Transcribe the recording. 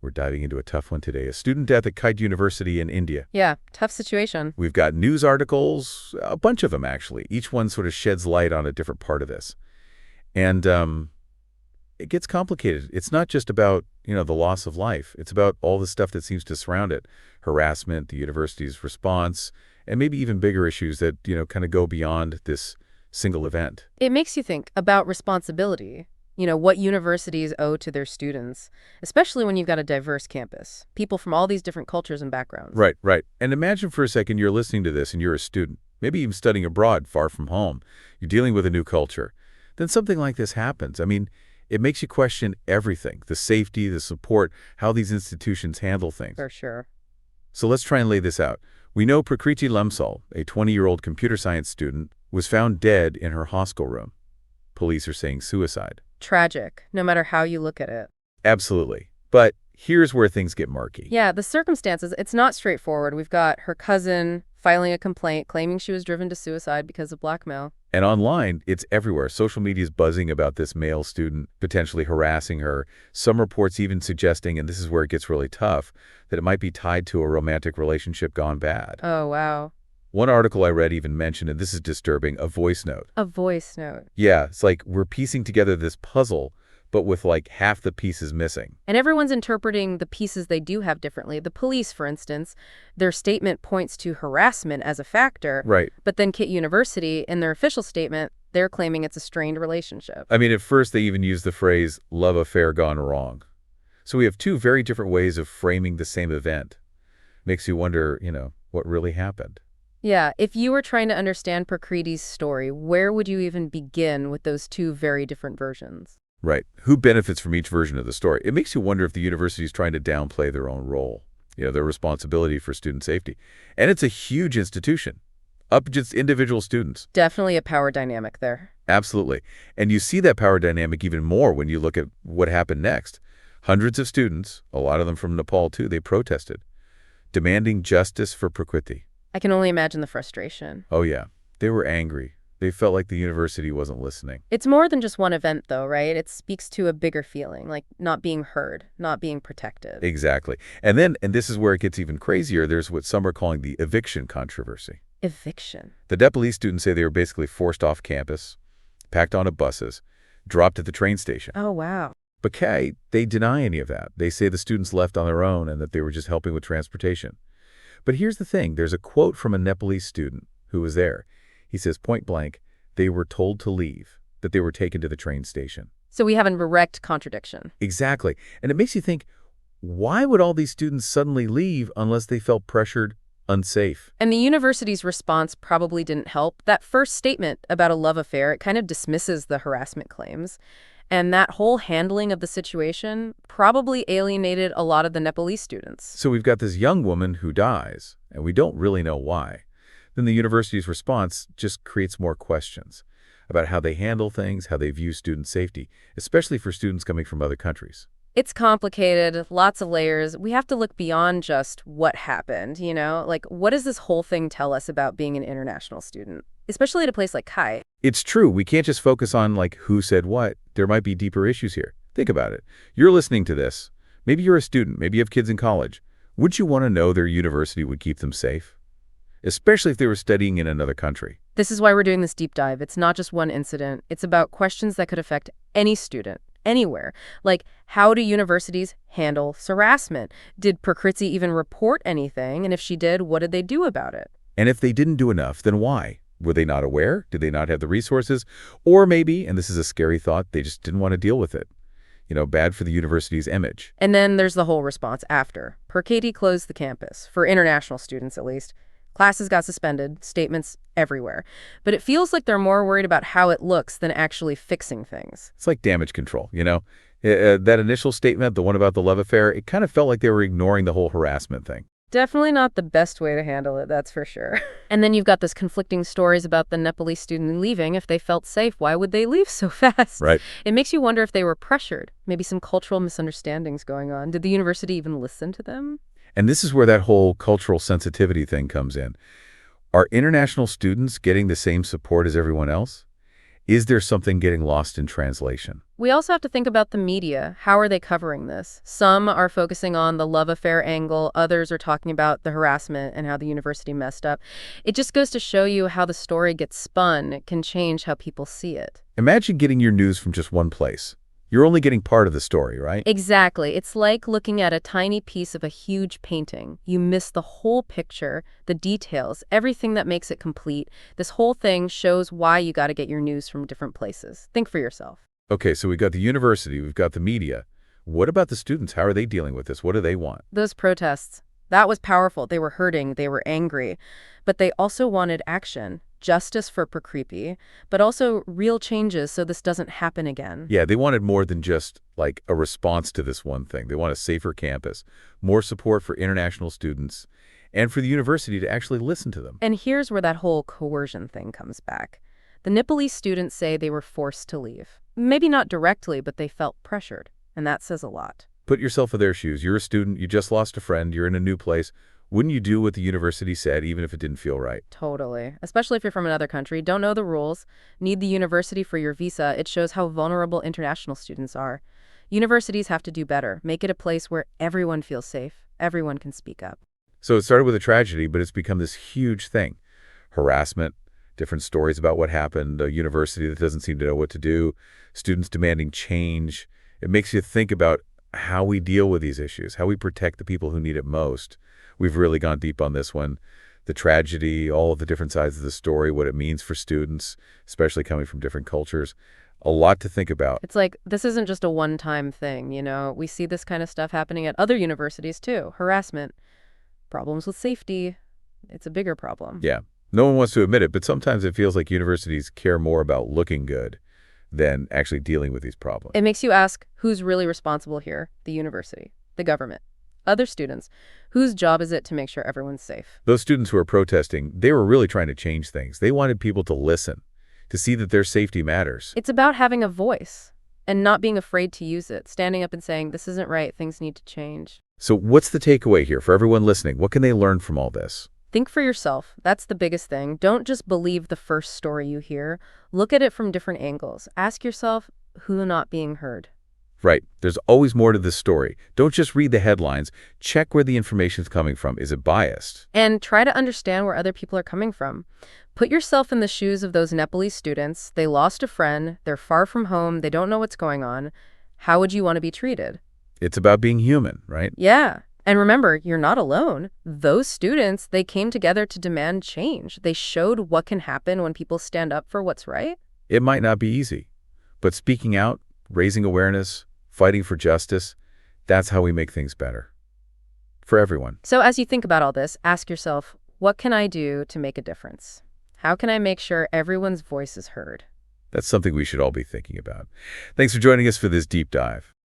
We're diving into a tough one today. A student death at KIIT University in India. Yeah, tough situation. We've got news articles, a bunch of them actually. Each one sort of sheds light on a different part of this. And it gets complicated. It's not just about, the loss of life. It's about all the stuff that seems to surround it. Harassment, the university's response, and maybe even bigger issues that, kind of go beyond this single event. It makes you think about responsibility. What universities owe to their students, especially when you've got a diverse campus, people from all these different cultures and backgrounds. Right, right. And imagine for a second you're listening to this and you're a student, maybe even studying abroad, far from home. You're dealing with a new culture. Then something like this happens. I mean, it makes you question everything, the safety, the support, how these institutions handle things. For sure. So let's try and lay this out. We know Prakriti Lamsal, a 20-year-old computer science student, was found dead in her hostel room. Police are saying suicide. Tragic, no matter how you look at it. Absolutely. But here's where things get murky. Yeah, the circumstances, it's not straightforward. We've got her cousin filing a complaint, claiming she was driven to suicide because of blackmail. And online, it's everywhere. Social media is buzzing about this male student potentially harassing her. Some reports even suggesting, and this is where it gets really tough, that it might be tied to a romantic relationship gone bad. Oh, wow. One article I read even mentioned, and this is disturbing, a voice note. A voice note. Yeah, it's like we're piecing together this puzzle, but with like half the pieces missing. And everyone's interpreting the pieces they do have differently. The police, for instance, their statement points to harassment as a factor. Right. But then KIIT University, in their official statement, they're claiming it's a strained relationship. I mean, at first they even use the phrase love affair gone wrong. So we have two very different ways of framing the same event. Makes you wonder, what really happened. Yeah, if you were trying to understand Prakriti's story, where would you even begin with those two very different versions? Right. Who benefits from each version of the story? It makes you wonder if the university is trying to downplay their own role, their responsibility for student safety. And it's a huge institution, up against individual students. Definitely a power dynamic there. Absolutely. And you see that power dynamic even more when you look at what happened next. Hundreds of students, a lot of them from Nepal too, they protested, demanding justice for Prakriti. I can only imagine the frustration. Oh yeah, they were angry. They felt like the university wasn't listening. It's more than just one event, though, right? It speaks to a bigger feeling, like not being heard, not being protected. Exactly. And this is where it gets even crazier, there's what some are calling the eviction controversy. Eviction? The Nepalese students say they were basically forced off campus, packed onto buses, dropped at the train station. Oh, wow. But KIIT, they deny any of that. They say the students left on their own and that they were just helping with transportation. But here's the thing. There's a quote from a Nepalese student who was there. He says, point blank, they were told to leave, that they were taken to the train station. So we have a direct contradiction. Exactly. And it makes you think, why would all these students suddenly leave unless they felt pressured, unsafe? And the university's response probably didn't help. That first statement about a love affair, it kind of dismisses the harassment claims. And that whole handling of the situation probably alienated a lot of the Nepalese students. So we've got this young woman who dies, and we don't really know why. Then the university's response just creates more questions about how they handle things, how they view student safety, especially for students coming from other countries. It's complicated, lots of layers. We have to look beyond just what happened, Like, what does this whole thing tell us about being an international student, especially at a place like KIIT? It's true. We can't just focus on, who said what. There might be deeper issues here. Think about it. You're listening to this. Maybe you're a student. Maybe you have kids in college. Would you want to know their university would keep them safe? Especially if they were studying in another country. This is why we're doing this deep dive. It's not just one incident. It's about questions that could affect any student, anywhere. Like, how do universities handle harassment? Did Prakriti even report anything? And if she did, what did they do about it? And if they didn't do enough, then why? Were they not aware? Did they not have the resources? Or maybe, and this is a scary thought, they just didn't want to deal with it. Bad for the university's image. And then there's the whole response after. Prakriti closed the campus, for international students at least. Classes got suspended, statements everywhere. But it feels like they're more worried about how it looks than actually fixing things. It's like damage control, That initial statement, the one about the love affair, it kind of felt like they were ignoring the whole harassment thing. Definitely not the best way to handle it, that's for sure. And then you've got this conflicting stories about the Nepalese student leaving. If they felt safe, why would they leave so fast? Right. It makes you wonder if they were pressured. Maybe some cultural misunderstandings going on. Did the university even listen to them? And this is where that whole cultural sensitivity thing comes in. Are international students getting the same support as everyone else? Is there something getting lost in translation? We also have to think about the media. How are they covering this? Some are focusing on the love affair angle. Others are talking about the harassment and how the university messed up. It just goes to show you how the story gets spun. It can change how people see it. Imagine getting your news from just one place. You're only getting part of the story, right? Exactly. It's like looking at a tiny piece of a huge painting. You miss the whole picture, the details, everything that makes it complete. This whole thing shows why you got to get your news from different places. Think for yourself. Okay, so we've got the university, we've got the media. What about the students? How are they dealing with this? What do they want? Those protests, that was powerful. They were hurting, they were angry, but they also wanted action, justice for Prakriti, but also real changes so this doesn't happen again. Yeah, they wanted more than just like a response to this one thing. They want a safer campus, more support for international students, and for the university to actually listen to them. And here's where that whole coercion thing comes back. The Nepalese students say they were forced to leave. Maybe not directly, but they felt pressured, and that says a lot. Put yourself in their shoes. You're a student, you just lost a friend, you're in a new place. Wouldn't you do what the university said, even if it didn't feel right? Totally. Especially if you're from another country, don't know the rules, need the university for your visa. It shows how vulnerable international students are. Universities have to do better. Make it a place where everyone feels safe. Everyone can speak up. So it started with a tragedy, but it's become this huge thing. Harassment, different stories about what happened, a university that doesn't seem to know what to do, students demanding change. It makes you think about how we deal with these issues, how we protect the people who need it most. We've really gone deep on this one. The tragedy, all of the different sides of the story, what it means for students, especially coming from different cultures. A lot to think about. It's like, this isn't just a one-time thing, you know? We see this kind of stuff happening at other universities too. Harassment, problems with safety. It's a bigger problem. Yeah. No one wants to admit it, but sometimes it feels like universities care more about looking good than actually dealing with these problems. It makes you ask, who's really responsible here? The university, the government, other students. Whose job is it to make sure everyone's safe? Those students who are protesting, they were really trying to change things. They wanted people to listen, to see that their safety matters. It's about having a voice and not being afraid to use it, standing up and saying, this isn't right, things need to change. So what's the takeaway here for everyone listening? What can they learn from all this? Think for yourself. That's the biggest thing. Don't just believe the first story you hear. Look at it from different angles. Ask yourself, who not being heard? Right. There's always more to this story. Don't just read the headlines. Check where the information's coming from. Is it biased? And try to understand where other people are coming from. Put yourself in the shoes of those Nepalese students. They lost a friend. They're far from home. They don't know what's going on. How would you want to be treated? It's about being human, right? Yeah. And remember, you're not alone. Those students, they came together to demand change. They showed what can happen when people stand up for what's right. It might not be easy, but speaking out, raising awareness, fighting for justice, that's how we make things better. For everyone. So as you think about all this, ask yourself, what can I do to make a difference? How can I make sure everyone's voice is heard? That's something we should all be thinking about. Thanks for joining us for this deep dive.